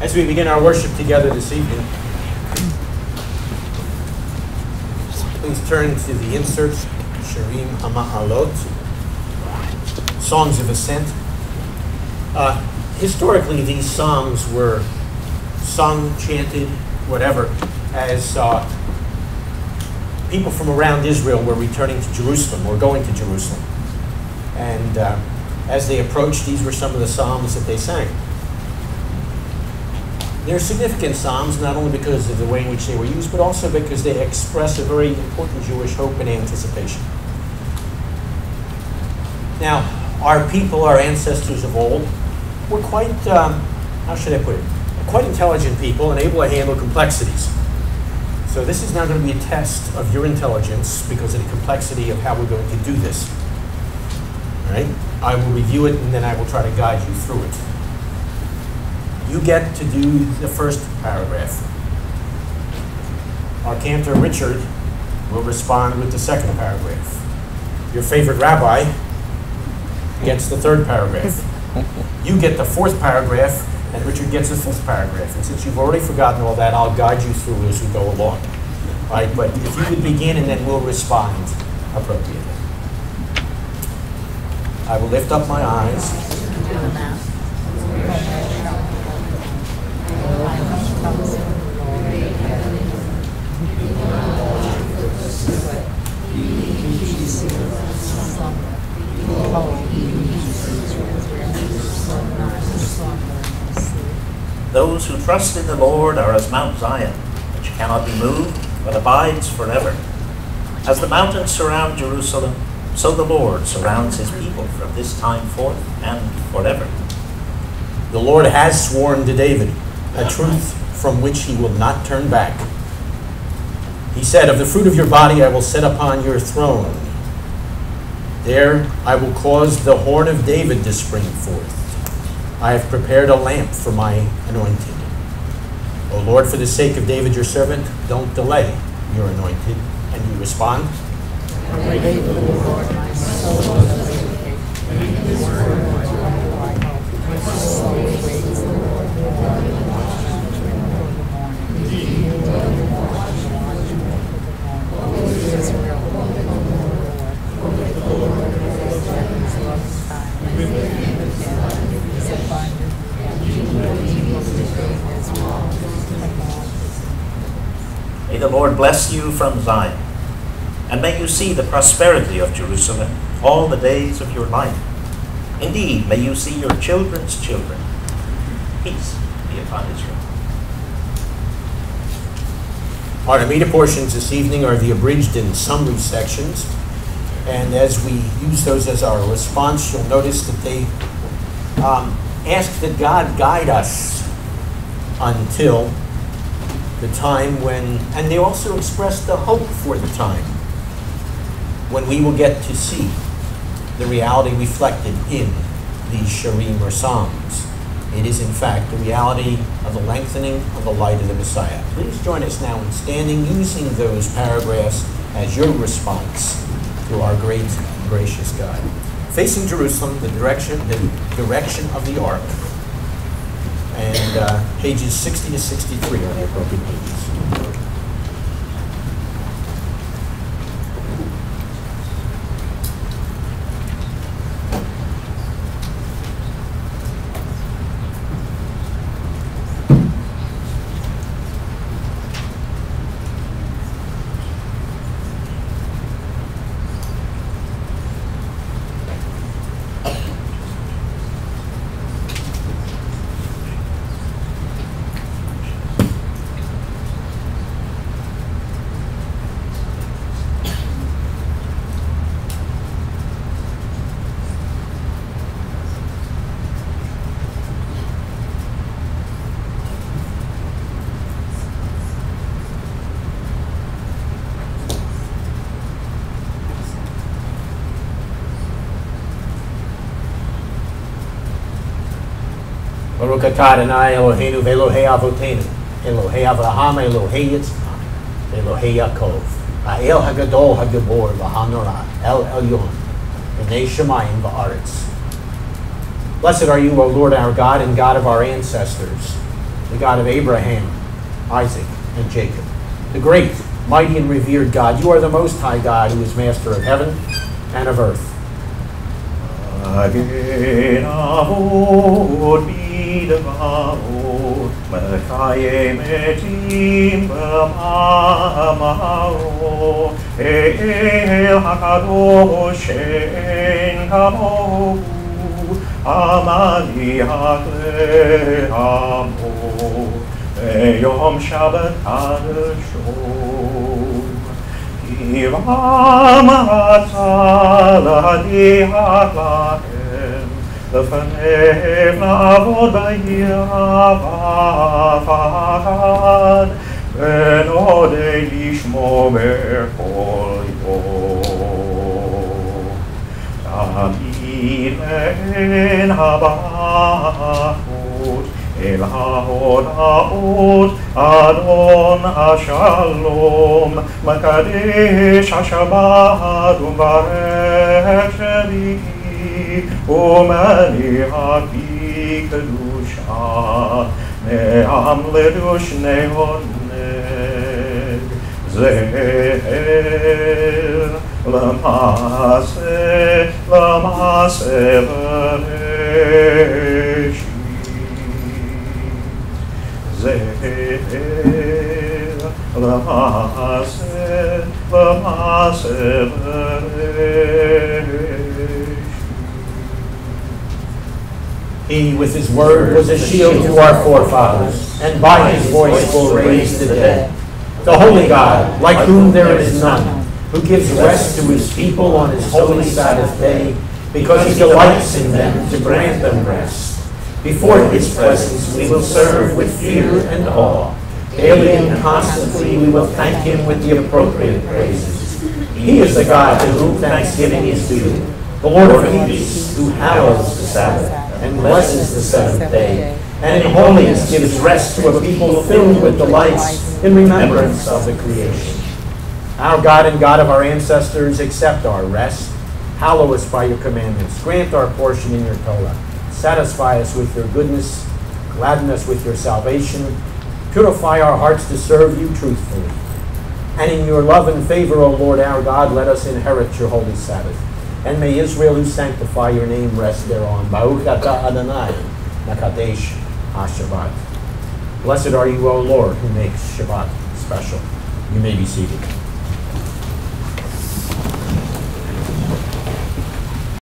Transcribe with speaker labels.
Speaker 1: As we begin our worship together this evening, please turn to the inserts, Shirim HaMa'alot, Songs of Ascent. Historically, these psalms were sung, chanted, whatever, as people from around Israel were returning to Jerusalem or going to Jerusalem. And as they approached, these were some of the psalms that they sang. They're significant psalms, not only because of the way in which they were used, but also because they express a very important Jewish hope and anticipation. Now, our people, our ancestors of old, were quite, how should I put it, quite intelligent people and able to handle complexities. So this is now going to be a test of your intelligence because of the complexity of how we're going to do this. All right? I will review it and then I will try to guide you through it. You get to do the first paragraph. Our cantor, Richard, will respond with the second paragraph. Your favorite rabbi gets the third paragraph. You get the fourth paragraph, and Richard gets the fifth paragraph. And since you've already forgotten all that, I'll guide you through as we go along. All right? But if you would begin, and then we'll respond appropriately. I will lift up my eyes.
Speaker 2: Those who trust in the Lord are as Mount Zion, which cannot be moved, but abides forever. As the mountains surround Jerusalem, so the Lord surrounds his people from this time forth and forever.
Speaker 1: The Lord has sworn to David a truth from which he will not turn back. He said, "Of the fruit of your body I will set upon your throne. There I will cause the horn of David to spring forth. I have prepared a lamp for my anointed. O Lord, for the sake of David your servant, don't delay your anointed." And you respond?
Speaker 2: May the Lord bless you from Zion, and may you see the prosperity of Jerusalem all the days of your life. Indeed, may you see your children's children. Peace be upon Israel.
Speaker 1: Our Amida portions this evening are the abridged and summary sections. And as we use those as our response, you'll notice that they ask that God guide us until the time when, and they also express the hope for the time when we will get to see the reality reflected in these Shirim or Psalms. It is in fact the reality of the lengthening of the light of the Messiah. Please join us now in standing, using those paragraphs as your response to our great and gracious God. Facing Jerusalem, the direction of the ark, and pages 60 to 63 are the appropriate pages. Baruch atah Adonai Eloheinu v'Elohei Avotenu, Elohei Avraham, Elohei Yitzchak, Elohei Yaakov, Ha'el Hagadol Hagabor v'Hanora, El Elyon, B'nei Shemayim v'Aretz. Blessed are you, O Lord our God and God of our ancestors, the God of Abraham, Isaac, and Jacob. The great, mighty, and revered God, you are the Most High God, who is master of heaven and of earth.
Speaker 3: מקיים מתים במאמרו, אל הקדוש שאין כמוהו, המניח לעמו, ביום שבת קדשו. כי רם רצה להדיח להם, לפניו לעבוד ביראה ופחד, ונודה לשמו בכל יום. תמיד מעין הברכות אל ההודעות, אדון השלום, מקדש השבת ומברך שביעי, ומניח בי קדושה, מעם לדושני עונג, זהר למעשה בראשית, זהר למעשה בראשית.
Speaker 1: He, with his word, was a shield to our forefathers, and by his voice will raise the dead. The holy God, like whom there is none, who gives rest to his people on his holy Sabbath day, because he delights in them to grant them rest. Before his presence we will serve with fear and awe. Daily and constantly we will thank him with the appropriate praises. He is the God to whom thanksgiving is due, the Lord of peace, who hallows the Sabbath and blesses the seventh day, and in holiness gives rest to a people filled with delights in remembrance of the creation. Our God and God of our ancestors, accept our rest. Hallow us by your commandments. Grant our portion in your Torah. Satisfy us with your goodness. Gladden us with your salvation. Purify our hearts to serve you truthfully. And in your love and favor, O Lord our God, let us inherit your holy Sabbath. And may Israel who sanctify your name rest thereon. Baruch atah Adonai, Makadesh HaShabbat. Blessed are you, O Lord, who makes Shabbat special. You may be seated.